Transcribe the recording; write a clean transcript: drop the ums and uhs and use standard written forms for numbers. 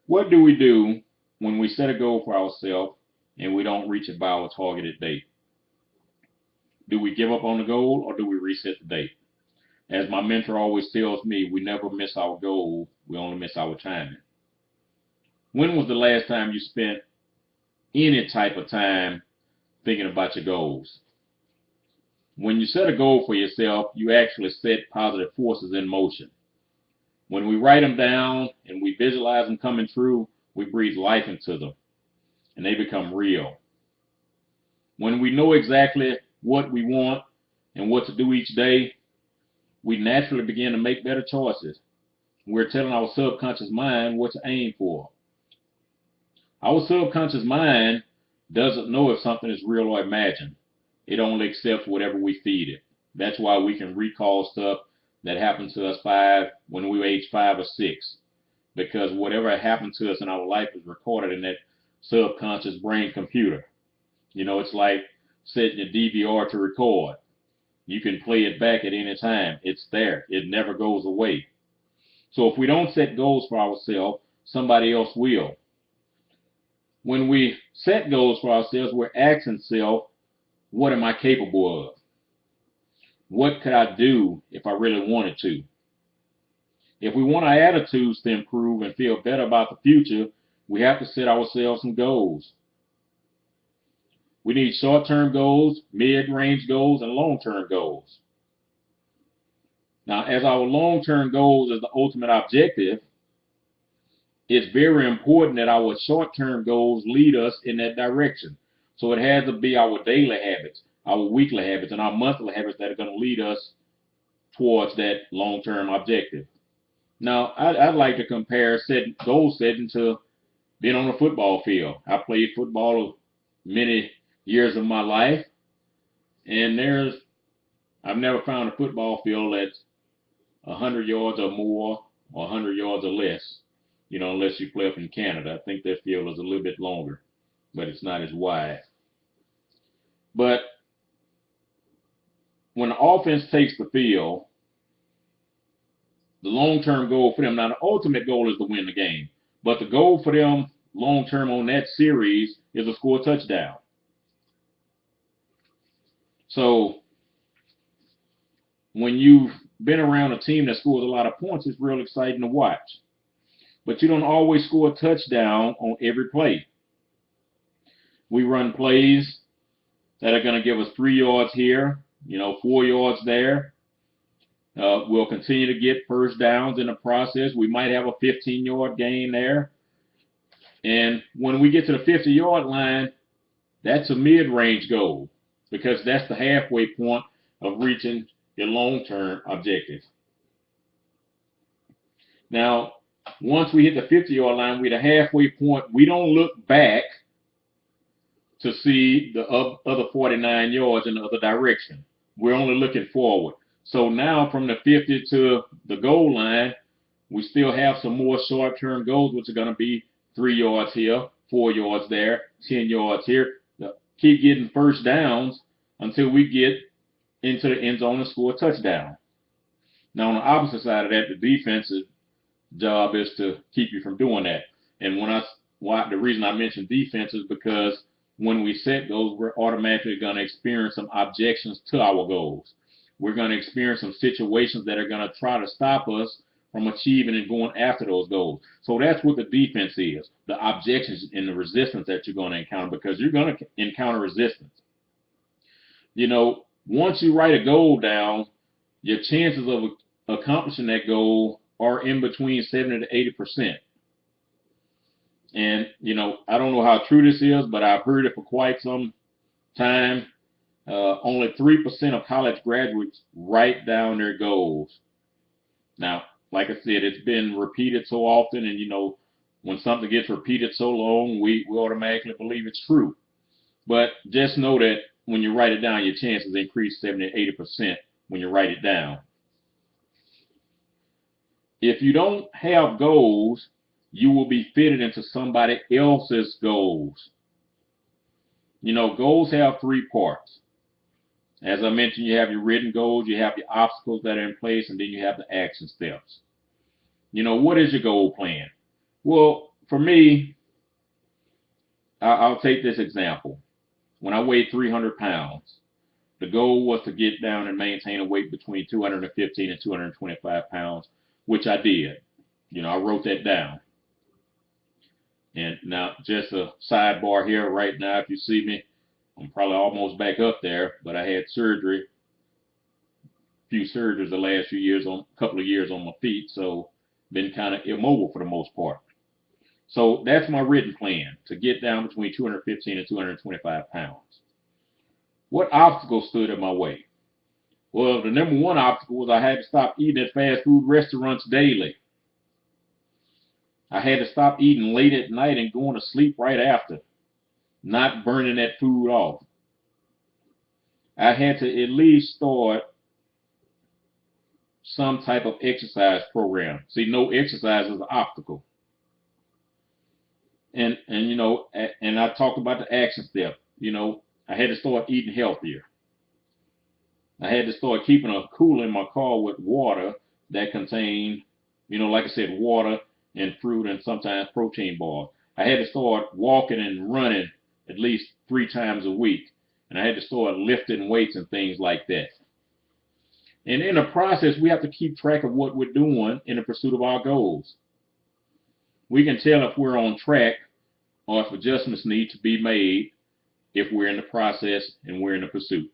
What do we do when we set a goal for ourselves and we don't reach it by our targeted date? Do we give up on the goal or do we reset the date? As my mentor always tells me, we never miss our goal, we only miss our timing. When was the last time you spent any type of time thinking about your goals? When you set a goal for yourself, you actually set positive forces in motion. When we write them down and we visualize them coming true, we breathe life into them and they become real. When we know exactly what we want and what to do each day, we naturally begin to make better choices. We're telling our subconscious mind what to aim for. Our subconscious mind doesn't know if something is real or imagined. It only accepts whatever we feed it. That's why we can recall stuff that happened to us when we were age 5 or 6, because whatever happened to us in our life is recorded in that subconscious brain computer. It's like setting your DVR to record. You can play it back at any time. It's there. It never goes away. So if we don't set goals for ourselves, somebody else will. When we set goals for ourselves, we're asking self, what am I capable of? What could I do if I really wanted to? If we want our attitudes to improve and feel better about the future, we have to set ourselves some goals. We need short-term goals, mid-range goals, and long-term goals. Now, as our long-term goals is the ultimate objective, it's very important that our short-term goals lead us in that direction. So it has to be our daily habits, our weekly habits, and our monthly habits that are going to lead us towards that long-term objective. Now, I'd like to compare goal setting to being on a football field. I played football many years of my life, and I've never found a football field that's 100 yards or more or 100 yards or less, unless you play up in Canada. I think that field is a little bit longer, but it's not as wide. But when the offense takes the field, the long-term goal for them, now the ultimate goal is to win the game, but the goal for them long-term on that series is to score a touchdown. So when you've been around a team that scores a lot of points, it's real exciting to watch. But you don't always score a touchdown on every play. We run plays that are going to give us 3 yards here, 4 yards there. We'll continue to get first downs in the process. We might have a 15-yard gain there. And when we get to the 50-yard line, that's a mid-range goal, because that's the halfway point of reaching your long-term objective. Now, once we hit the 50-yard line, we're at the halfway point. We don't look back to see the other 49 yards in the other direction. We're only looking forward. So now from the 50 to the goal line, we still have some more short-term goals, which are going to be 3 yards here, 4 yards there, 10 yards here. Keep getting first downs until we get into the end zone and score a touchdown. Now, on the opposite side of that, the defense's job is to keep you from doing that. And the reason I mention defense is because when we set goals, we're automatically going to experience some objections to our goals. We're going to experience some situations that are going to try to stop us from achieving and going after those goals. So that's what the defense is, the objections and the resistance that you're going to encounter, because you're going to encounter resistance. Once you write a goal down, your chances of accomplishing that goal are in between 70 to 80%. And, I don't know how true this is, but I've heard it for quite some time. Only 3% of college graduates write down their goals. Now, like I said, it's been repeated so often, and when something gets repeated so long, we automatically believe it's true. But just know that when you write it down, your chances increase 70 to 80% when you write it down. If you don't have goals, you will be fitted into somebody else's goals. Goals have 3 parts. As I mentioned, you have your written goals, you have your obstacles that are in place, and then you have the action steps. What is your goal plan? Well, for me, I'll take this example. When I weighed 300 pounds, the goal was to get down and maintain a weight between 215 and 225 pounds, which I did. I wrote that down. And now, just a sidebar here right now, if you see me, I'm probably almost back up there, but I had surgery, a few surgeries the last few years, on a couple of years on my feet, so been kind of immobile for the most part. So that's my written plan, to get down between 215 and 225 pounds. What obstacles stood in my way? Well, the number one obstacle was I had to stop eating at fast food restaurants daily. I had to stop eating late at night and going to sleep right after, not burning that food off. I had to at least start some type of exercise program. See, no exercise is an obstacle. And and I talked about the action step. I had to start eating healthier. I had to start keeping a cooler in my car with water that contained, like I said, water and fruit and sometimes protein bars. I had to start walking and running at least 3 times a week. And I had to start lifting weights and things like that. And in the process, we have to keep track of what we're doing in the pursuit of our goals. We can tell if we're on track or if adjustments need to be made if we're in the process and we're in the pursuit.